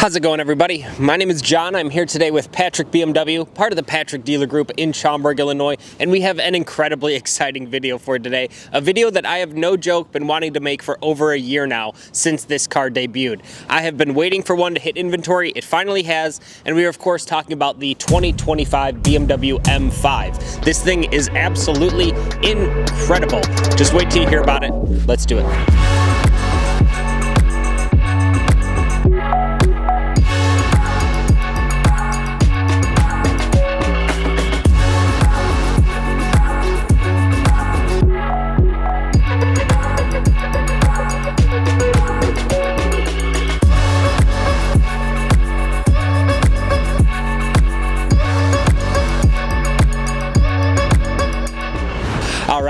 How's it going, everybody? My name is John. I'm here today with Patrick BMW, part of the Patrick Dealer Group in Schaumburg, Illinois, and we have an incredibly exciting video for today. A video that I have, no joke, been wanting to make for over a year now since this car debuted. I have been waiting for one to hit inventory. It finally has, and we are of course talking about the 2025 BMW M5. This thing is absolutely incredible. Just wait till you hear about it. Let's do it.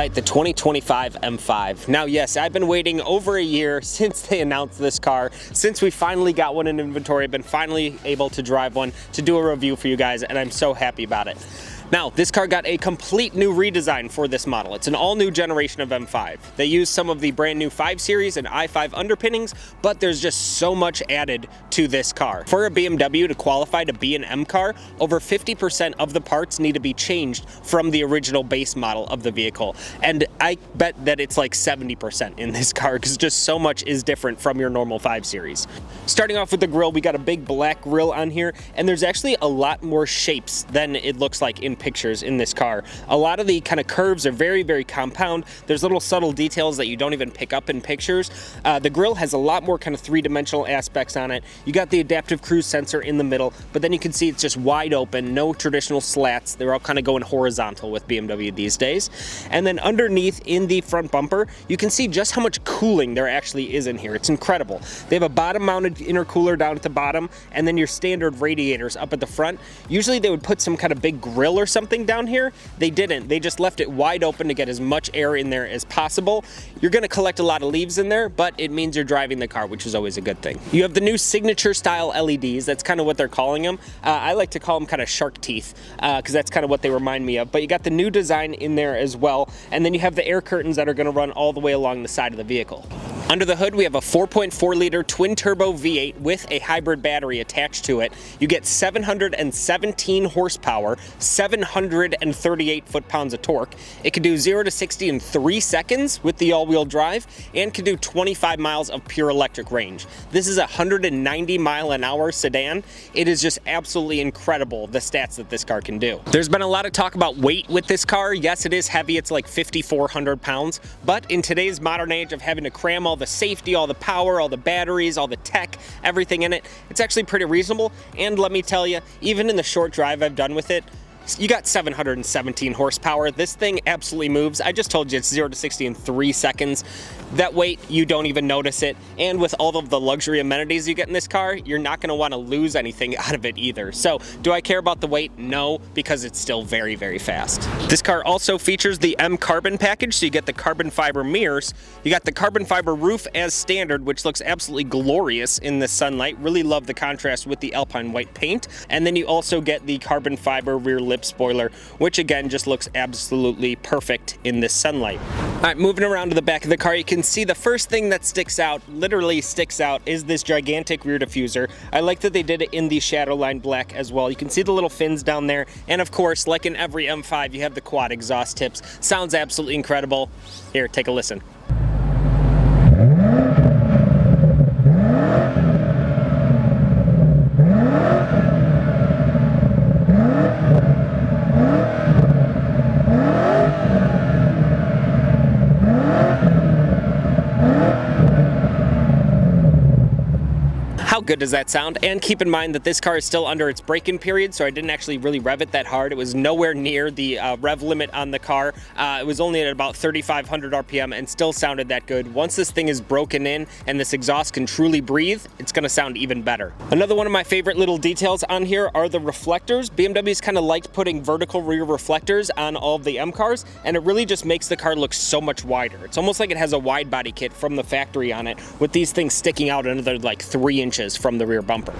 The 2025 M5. Now, yes, I've been waiting over a year since they announced this car, since we finally got one in inventory. I've been finally able to drive one to do a review for you guys, and I'm so happy about it. Now, this car got a complete new redesign for this model. It's an all-new generation of M5. They use some of the brand new 5 Series and i5 underpinnings, but there's just so much added to this car. For a BMW to qualify to be an M car, over 50% of the parts need to be changed from the original base model of the vehicle. And I bet that it's like 70% in this car, because just so much is different from your normal 5 Series. Starting off with the grille, we got a big black grille on here, and there's actually a lot more shapes than it looks like in pictures in this car. A lot of the kind of curves are very, very compound. There's little subtle details that you don't even pick up in pictures. The grille has a lot more kind of three-dimensional aspects on it. You got the adaptive cruise sensor in the middle, but then you can see it's just wide open, no traditional slats. They're all kind of going horizontal with BMW these days. And then underneath in the front bumper, you can see just how much cooling there actually is in here. It's incredible. They have a bottom-mounted intercooler down at the bottom, and then your standard radiators up at the front. Usually they would put some kind of big grill or something down here. They didn't. They just left it wide open to get as much air in there as possible. You're going to collect a lot of leaves in there, but it means you're driving the car, which is always a good thing. You have the new signature style LEDs. That's kind of what they're calling them. I like to call them kind of shark teeth, because that's kind of what they remind me of. But you got the new design in there as well, and then you have the air curtains that are going to run all the way along the side of the vehicle. Under the hood, we have a 4.4 liter twin turbo V8 with a hybrid battery attached to it. You get 717 horsepower, 738 foot-pounds of torque. It can do 0 to 60 in 3 seconds with the all-wheel drive, and can do 25 miles of pure electric range. This is a 190-mile-an-hour sedan. It is just absolutely incredible, the stats that this car can do. There's been a lot of talk about weight with this car. Yes, it is heavy. It's like 5,400 pounds, but in today's modern age of having to cram all the safety, all the power, all the batteries, all the tech, everything in it, it's actually pretty reasonable. And let me tell you, even in the short drive I've done with it, you got 717 horsepower. This thing absolutely moves. I just told you it's 0 to 60 in 3 seconds. That weight, you don't even notice it. And with all of the luxury amenities you get in this car, you're not going to want to lose anything out of it either. So, do I care about the weight? No, because it's still very, very fast. This car also features the M Carbon package, so you get the carbon fiber mirrors. You got the carbon fiber roof as standard, which looks absolutely glorious in the sunlight. Really love the contrast with the Alpine white paint. And then you also get the carbon fiber rear lip spoiler, which again just looks absolutely perfect in this sunlight. All right, moving around to the back of the car, you can see the first thing that sticks out, literally sticks out, is this gigantic rear diffuser. I like that they did it in the Shadowline black as well. You can see the little fins down there, and of course, like in every M5, you have the quad exhaust tips. Sounds absolutely incredible. Here, take a listen. How good does that sound? And keep in mind that this car is still under its break-in period, so I didn't actually really rev it that hard. It was nowhere near the rev limit on the car. It was only at about 3,500 RPM and still sounded that good. Once this thing is broken in and this exhaust can truly breathe, it's going to sound even better. Another one of my favorite little details on here are the reflectors. BMW's kind of liked putting vertical rear reflectors on all of the M cars, and it really just makes the car look so much wider. It's almost like it has a wide body kit from the factory on it, with these things sticking out another like 3 inches from the rear bumper.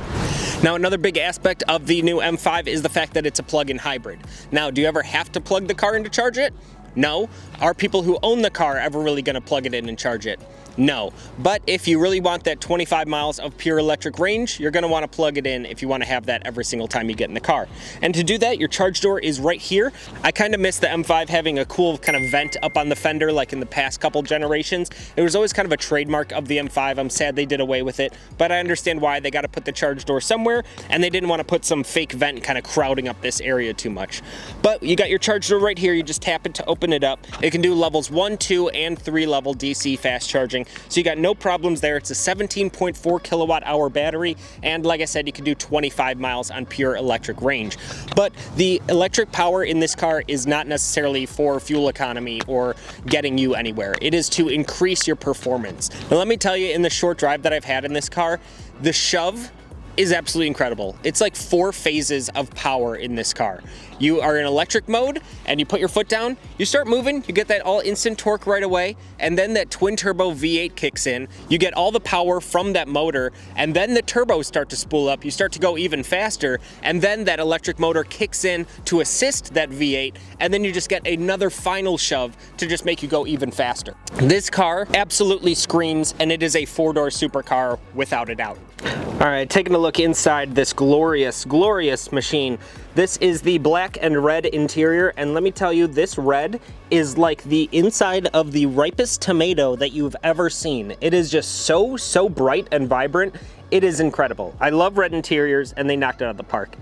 Now, another big aspect of the new M5 is the fact that it's a plug-in hybrid. Now, do you ever have to plug the car in to charge it? No. Are people who own the car ever really going to plug it in and charge it? No. But if you really want that 25 miles of pure electric range, you're going to want to plug it in if you want to have that every single time you get in the car. And to do that, your charge door is right here. I kind of miss the M5 having a cool kind of vent up on the fender like in the past couple generations. It was always kind of a trademark of the M5. I'm sad they did away with it, but I understand why. They got to put the charge door somewhere, and they didn't want to put some fake vent kind of crowding up this area too much. But you got your charge door right here. You just tap it to open it up. It can do levels 1, 2, and 3 level DC fast charging. So you got no problems there. It's a 17.4 kilowatt hour battery, and like I said, you can do 25 miles on pure electric range. But the electric power in this car is not necessarily for fuel economy or getting you anywhere. It is to increase your performance. Now let me tell you, in the short drive that I've had in this car, the shove is absolutely incredible. It's like 4 phases of power in this car. You are in electric mode and you put your foot down, you start moving, you get that all instant torque right away, and then that twin turbo V8 kicks in. You get all the power from that motor, and then the turbos start to spool up. You start to go even faster, and then that electric motor kicks in to assist that V8, and then you just get another final shove to just make you go even faster. This car absolutely screams, and it is a 4-door supercar without a doubt. All right, taking a look inside this glorious, glorious machine. This is the black and red interior, and let me tell you, this red is like the inside of the ripest tomato that you've ever seen. It is just so bright and vibrant. It is incredible. I love red interiors, and they knocked it out of the park.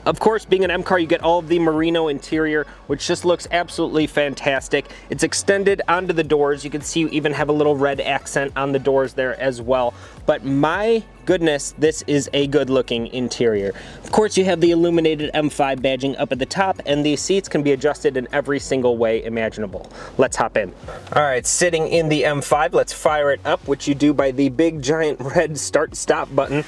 Of course, being an M car, you get all of the merino interior, which just looks absolutely fantastic. It's extended onto the doors. You can see you even have a little red accent on the doors there as well. But my goodness, this is a good looking interior. Of course, you have the illuminated M5 badging up at the top, and these seats can be adjusted in every single way imaginable. Let's hop in. All right, sitting in the M5, let's fire it up, which you do by the big giant red start stop button,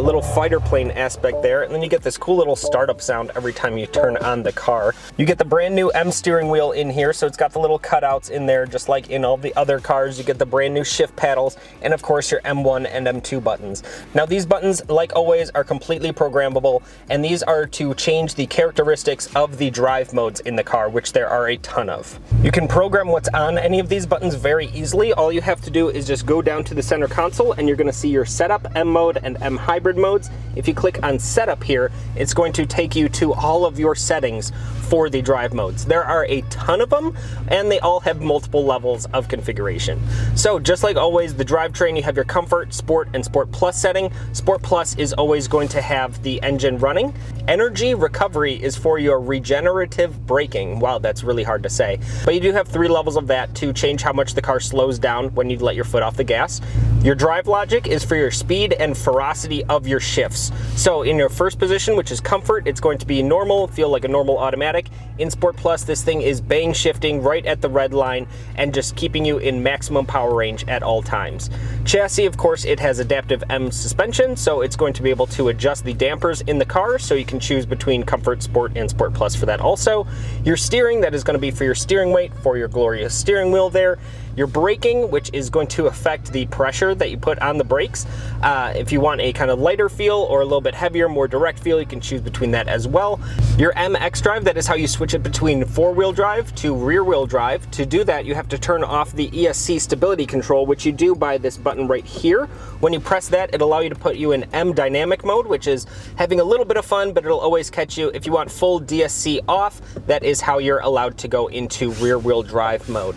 little fighter plane aspect there, and then you get this cool little startup sound every time you turn on the car. You get the brand new M steering wheel in here, so it's got the little cutouts in there just like in all the other cars. You get the brand new shift paddles, and of course your M1 and M2 buttons. Now these buttons, like always, are completely programmable, and these are to change the characteristics of the drive modes in the car, which there are a ton of. You can program what's on any of these buttons very easily. All you have to do is just go down to the center console, and you're going to see your setup, M mode, and M hybrid modes. If you click on setup here, it's going to take you to all of your settings for the drive modes. There are a ton of them, and they all have multiple levels of configuration. So just like always, the drivetrain, you have your comfort, sport, and sport plus setting. Sport plus is always going to have the engine running. Energy recovery is for your regenerative braking. Wow, that's really hard to say. But you do have 3 levels of that to change how much the car slows down when you let your foot off the gas. Your drive logic is for your speed and ferocity of your shifts. So in your first position, which is comfort, it's going to be normal, feel like a normal automatic. In Sport Plus, this thing is bang shifting right at the red line and just keeping you in maximum power range at all times. Chassis, of course, it has adaptive M suspension, so it's going to be able to adjust the dampers in the car, so you can choose between Comfort, Sport, and Sport Plus for that also. Your steering, that is going to be for your steering weight, for your glorious steering wheel there. Your braking, which is going to affect the pressure that you put on the brakes. If you want a kind of lighter feel or a little bit heavier, more direct feel, you can choose between that as well. Your MX drive, that is how you switch it between 4-wheel drive to rear-wheel drive. To do that, you have to turn off the ESC stability control, which you do by this button right here. When you press that, it'll allow you to put you in M dynamic mode, which is having a little bit of fun, but it'll always catch you. If you want full DSC off, that is how you're allowed to go into rear-wheel drive mode.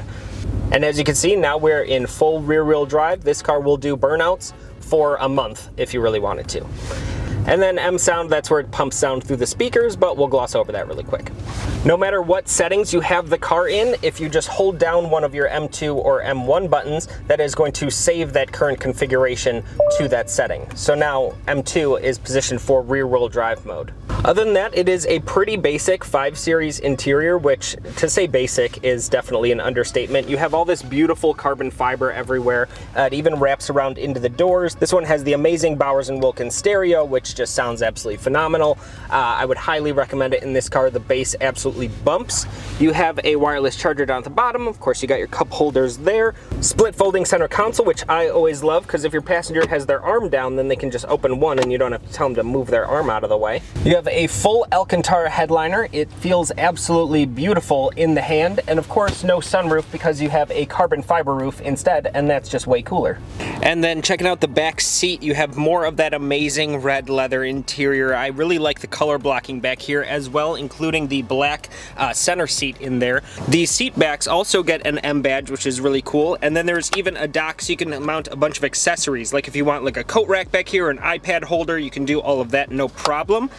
And as you can see, now we're in full rear-wheel drive. This car will do burnouts for a month if you really wanted to. And then M sound, that's where it pumps sound through the speakers, but we'll gloss over that really quick. No matter what settings you have the car in, if you just hold down one of your M2 or M1 buttons, that is going to save that current configuration to that setting. So now M2 is positioned for rear-wheel drive mode. Other than that, it is a pretty basic 5 Series interior, which to say basic is definitely an understatement. You have all this beautiful carbon fiber everywhere. It even wraps around into the doors. This one has the amazing Bowers & Wilkins stereo, which just sounds absolutely phenomenal. I would highly recommend it in this car. The bass absolutely bumps. You have a wireless charger down at the bottom. Of course, you got your cup holders there. Split folding center console, which I always love, because if your passenger has their arm down, then they can just open one and you don't have to tell them to move their arm out of the way. You have a full Alcantara headliner. It feels absolutely beautiful in the hand, and of course no sunroof because you have a carbon fiber roof instead, and that's just way cooler. And then checking out the back seat, you have more of that amazing red leather interior. I really like the color blocking back here as well, including the black center seat in there. The seat backs also get an M badge, which is really cool, and then there's even a dock so you can mount a bunch of accessories, like if you want like a coat rack back here or an iPad holder, you can do all of that no problem.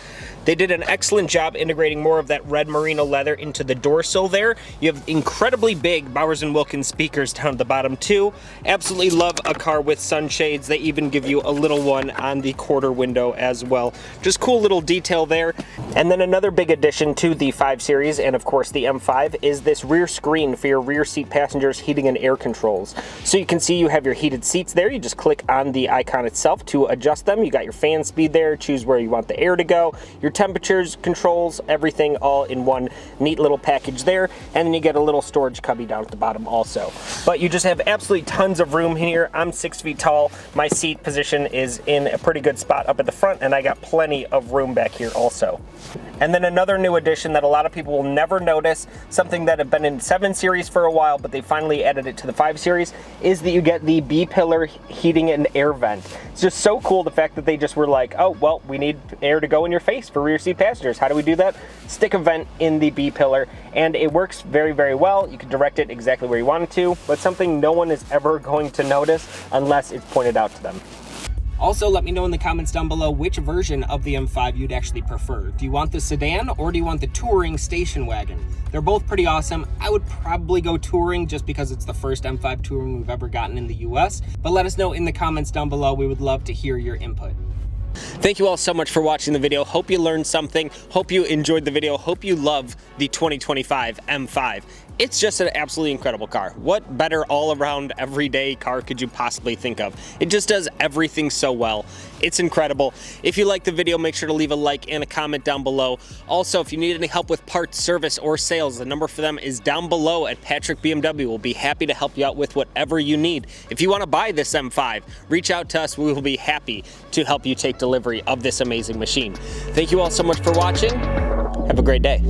They did an excellent job integrating more of that red merino leather into the door sill there. You have incredibly big Bowers & Wilkins speakers down at the bottom too. Absolutely love a car with sunshades. They even give you a little one on the quarter window as well. Just cool little detail there. And then another big addition to the 5 Series, and of course the M5, is this rear screen for your rear seat passengers heating and air controls. So you can see you have your heated seats there. You just click on the icon itself to adjust them. You got your fan speed there, choose where you want the air to go, your temperatures, controls, everything all in one neat little package there. And then you get a little storage cubby down at the bottom also. But you just have absolutely tons of room here. I'm 6 feet tall. My seat position is in a pretty good spot up at the front, and I got plenty of room back here also. And then another new addition that a lot of people will never notice, something that had been in 7 Series for a while, but they finally added it to the 5 Series, is that you get the B-pillar heating and air vent. It's just so cool, the fact that they just were like, oh, well, we need air to go in your face for rear seat passengers. How do we do that? Stick a vent in the B-pillar, and it works very, very well. You can direct it exactly where you want it to, but something no one is ever going to notice unless it's pointed out to them. Also, let me know in the comments down below which version of the M5 you'd actually prefer. Do you want the sedan or do you want the touring station wagon? They're both pretty awesome. I would probably go touring just because it's the first M5 touring we've ever gotten in the US, but let us know in the comments down below. We would love to hear your input. Thank you all so much for watching the video. Hope you learned something. Hope you enjoyed the video. Hope you love the 2025 M5. It's just an absolutely incredible car. What better all-around everyday car could you possibly think of? It just does everything so well. It's incredible. If you liked the video, make sure to leave a like and a comment down below. Also, if you need any help with parts, service, or sales, the number for them is down below at Patrick BMW. We'll be happy to help you out with whatever you need. If you want to buy this M5, reach out to us. We will be happy to help you take delivery of this amazing machine. Thank you all so much for watching. Have a great day.